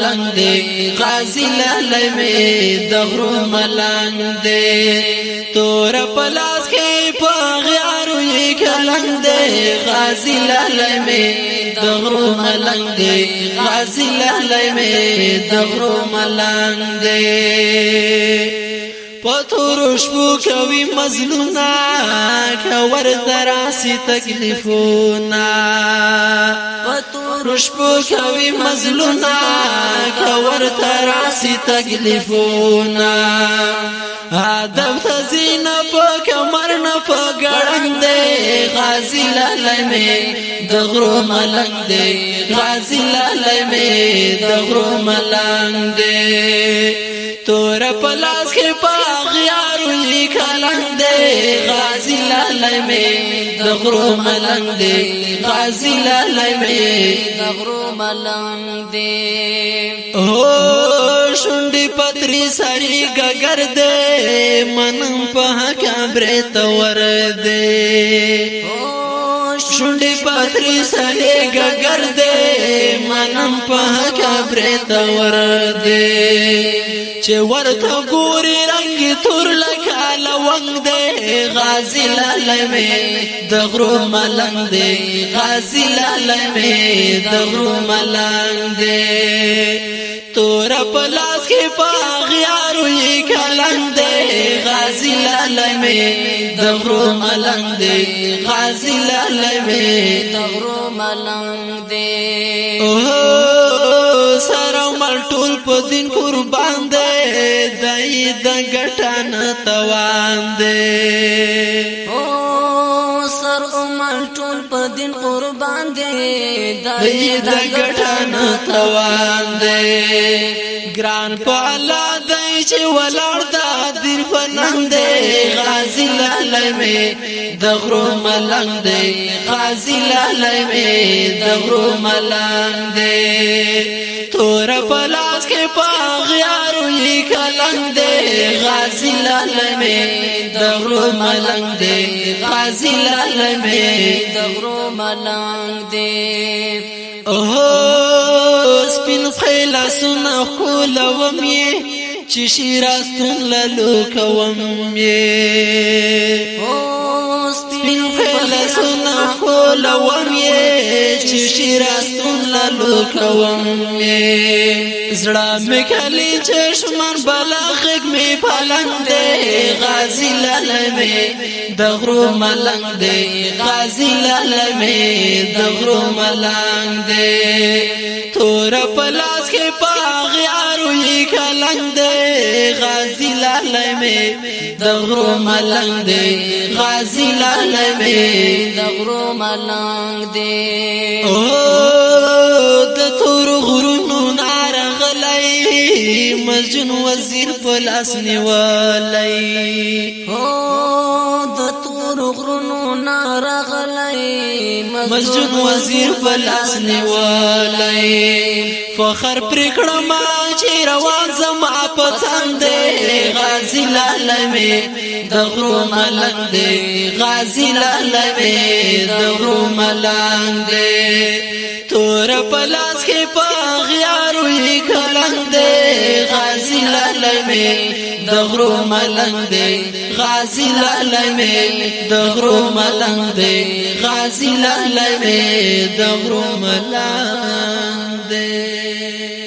ملنګ دی غازی لالی می د غرو ملنګ دی تور پلاس کې په غیارو یې کلنګ دی غازی لالی می د غرو ملنګ دی غازی لالی می د غرو ملنګ دی پتور شپو کوي مظلومنا کور دراسی تکلیفونا پتور شپو کوي مظلومنا کور دراسی تکلیفونا ادب تزین په کمر نه په ګړنګ دی غازی لالی می د غرو ملنګ دی غازی لالی می د غرو ملنګ دی تور پلاس کې پاغیارو یې کلنګ دی غازی لالی می د غرو ملنګ دی غازی لالی می د غرو ملنګ دی او شونډې پتري سړي ګګر دی منم په کابرې تور دی شونډې پتري سړي ګګر دی منم په کابرې تور دی چې ورته ګوري رنگ تور لکه لونګ دی غازی لالی می د غرو ملنګ دی غازی لالی می د غرو ملنګ دی تور پلاس کې پاغیارو یې کلنګ دی غازی لالی می د غرو ملنګ دی غازی لالی می د غرو ملنګ دی سره ملټول په دین قربان دی دای د ګټان توان دی سر ملټول په دین قربان دی دای د ګټان توان دی ګران په الله دی چې ولړ د دین فنم دی غازی لالی می د غرو ملنګ دی غازی لالی می د غرو ملنګ دی تور پلاس کې پاغیارو یې کلنګ دی غازی لالی می د غرو ملنګ دی غازی لالی می د غرو ملنګ دی سپین خیلا سونه خولوم یې چې شیراستون لالو کوم یې سپین خیلا سونه خولوم یې چې شیراستون لالو کوم یې زړه مې کلی چشمن بلاغک مې پلنګ دی غازی لالی می د غرو ملنګ دی غازی لالی می د غرو ملنګ دی تور پلاس کې پاغیارو یې کلنګ دی غازی لالی می د غرو ملنګ دی غازی لالی می د غرو ملنګ دی د تور غرونو نارغلی مسجون وزیر پلاس نیولی د تور غرونو نارغلی مسجون وزیر پلاس نیولی فخر پرکړه ما چې روان زما پسند دی غازی لالی می د غرو ملنګ دی غازی لالی می د غرو ملنګ دی تور پلاس کې پاغیارو یې کلنګ دی غازی لالی می د غرو ملنګ دی غازی لالی می د غرو ملنګ دی غازی لالی می د غرو ملنګ دی